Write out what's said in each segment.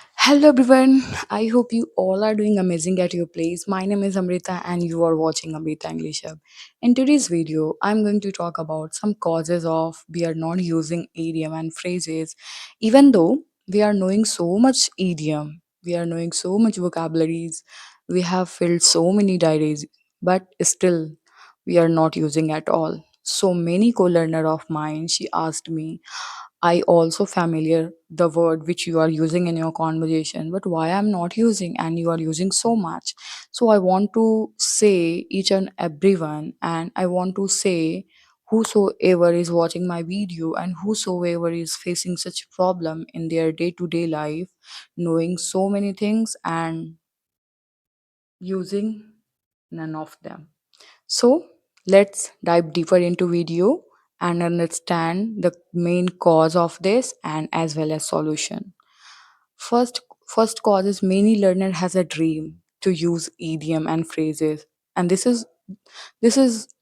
Hello everyone. I hope you all are doing amazing at your place. My name is Amrita and you are watching Amrita English Hub. In today's video, I'm going to talk about some causes of we are not using idiom and phrases even though we are knowing so much idiom, we are knowing so much vocabularies, we have filled so many diaries, but still we are not using at all. So many co-learner of mine, she asked me, I also familiar the word which you are using in your conversation, but why I'm not using and you are using so much. So I want to say each and everyone, and I want to say whosoever is watching my video and whosoever is facing such problem in their day-to-day life, knowing so many things and using none of them. So let's dive deeper into video and understand the main cause of this and as well as solution. First first cause is many learner has a dream to use idiom and phrases, and this is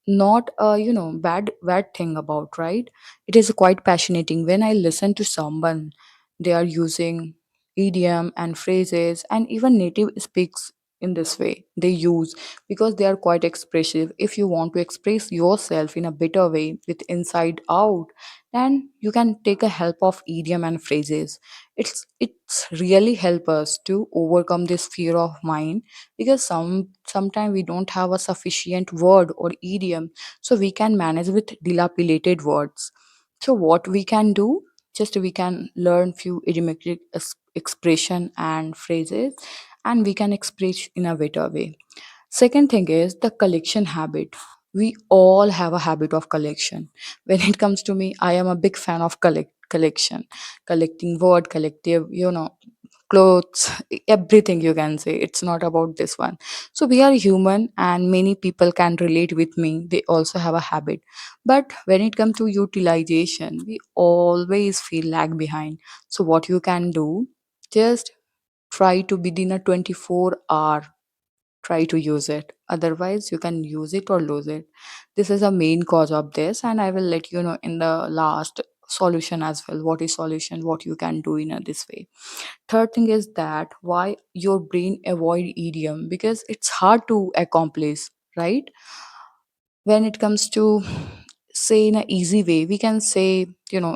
not a bad thing about, right? It is quite passionating when I listen to someone, they are using idiom and phrases, and even native speaks in this way they use, because they are quite expressive. If you want to express yourself in a better way with inside out, then you can take a help of idiom and phrases. It's really help us to overcome this fear of mind, because sometimes we don't have a sufficient word or idiom, so we can manage with dilapidated words. So what we can do, just we can learn few idiomatic expression and phrases, and we can express in a better way. Second thing is the collection habit. We all have a habit of collection. When it comes to me, I am a big fan of collection, collecting word, collective, clothes, everything you can say. It's not about this one. So we are human, and many people can relate with me. They also have a habit. But when it comes to utilization, we always feel lag behind. So what you can do, just try to within a 24-hour try to use it, otherwise you can use it or lose it. This is a main cause of this, and I will let you know in the last solution as well, what is solution, what you can do in this way. Third thing is that why your brain avoid idiom, because it's hard to accomplish, right? When it comes to say in a easy way, we can say,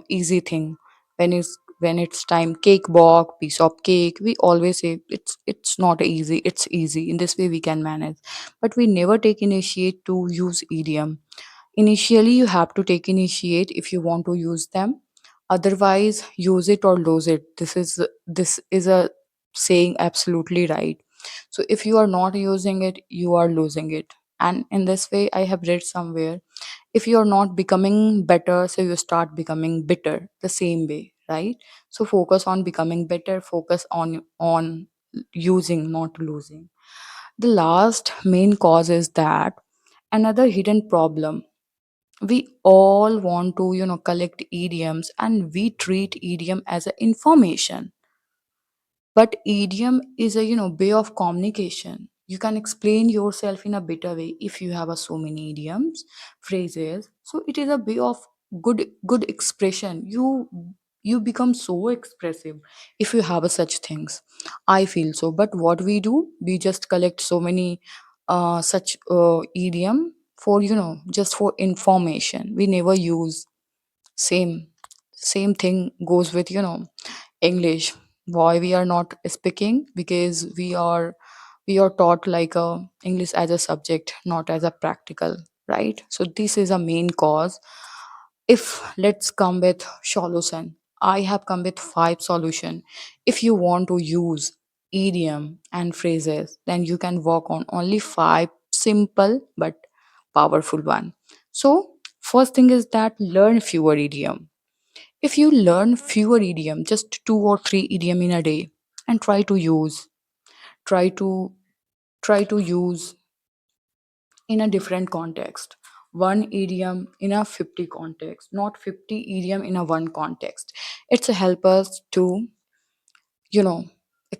easy thing. When it's time, cake walk, piece of cake, we always say it's not easy, it's easy. In this way we can manage, but we never take initiate to use idiom. Initially you have to take initiate if you want to use them, otherwise use it or lose it. This is a saying absolutely right. So if you are not using it, you are losing it. And in this way, I have read somewhere, if you are not becoming better, so you start becoming bitter, the same way, right? So focus on becoming better, focus on using, not losing. The last main cause is that another hidden problem, we all want to collect idioms, and we treat idiom as a information, but idiom is a way of communication. You can explain yourself in a better way if you have so many idioms, phrases. So it is a way of good expression. You become so expressive if you have such things. I feel so. But what we do, we just collect so many such idiom for just for information. We never use same same thing goes with English. Why we are not speaking? Because we are taught like a English as a subject, not as a practical, right? So this is a main cause. If let's come with solution, I have come with five solution. If you want to use idiom and phrases, then you can work on only five simple but powerful one. So first thing is that learn fewer idiom. If you learn fewer idiom, just two or three idiom in a day, and try to use in a different context. One idiom in a 50 context, not 50 idiom in a one context. It's a help us to, you know,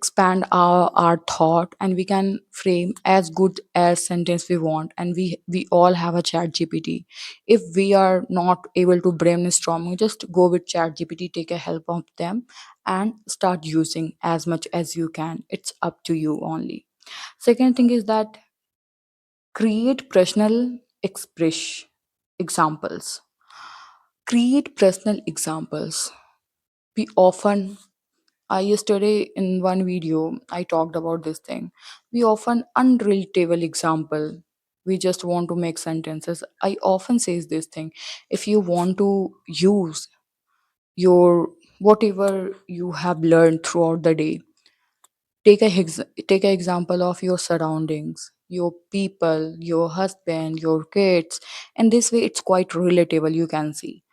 expand our thought, and we can frame as good as sentence we want. And we all have a chat gpt. If we are not able to brainstorm, you just go with chat gpt, take a help of them, and start using as much as you can. It's up to you only. Second thing is that create personal express examples. Create personal examples. We often, I yesterday in one video I talked about this thing. We often unrelatable example. We just want to make sentences. I often says this thing. If you want to use your whatever you have learned throughout the day, take an example of your surroundings, your people, your husband, your kids, and this way it's quite relatable. You can see.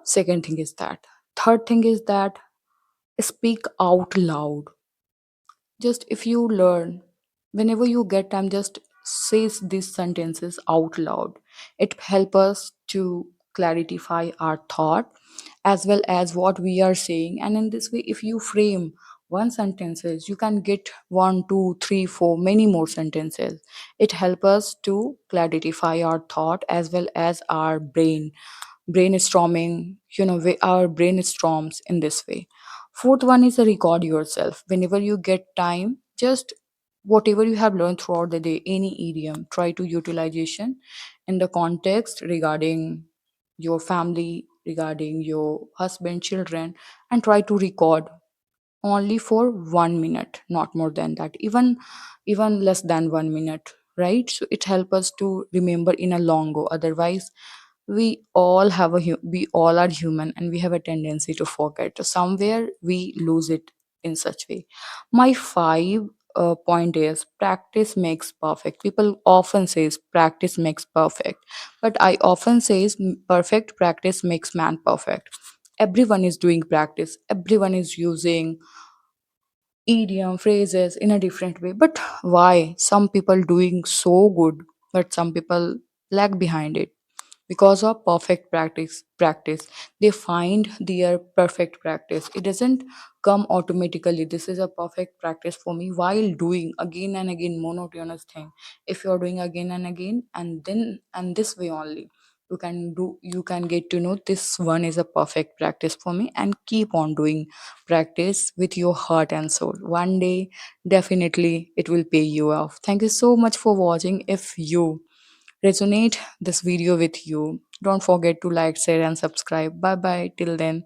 Second thing is that. Third thing is that speak out loud. Just if you learn, whenever you get time, just say these sentences out loud. It help us to clarify our thought as well as what we are saying. And in this way, if you frame one sentences, you can get one, two, three, four, many more sentences. It help us to clarify our thought as well as our brainstorming. Our brainstorms in this way. Fourth one is a record yourself whenever you get time. Just whatever you have learned throughout the day, any idiom, try to utilization in the context regarding your family, regarding your husband, children, and try to record only for 1 minute, not more than that, even less than 1 minute, right? So it helps us to remember in a long go. Otherwise, we all are human, and we have a tendency to forget. So somewhere we lose it in such way. My five point is practice makes perfect. People often says practice makes perfect, but I often says perfect practice makes man perfect. Everyone is doing practice, everyone is using idiom phrases in a different way, but why some people doing so good but some people lag behind it? Because of perfect practice, they find their perfect practice. It doesn't come automatically. This is a perfect practice for me while doing again and again monotonous thing. If you're doing again and again, and then and this way only, you can get to know this one is a perfect practice for me, and keep on doing practice with your heart and soul. One day definitely it will pay you off. Thank you so much for watching. If you resonate this video with you, don't forget to like, share, and subscribe. Bye bye till then.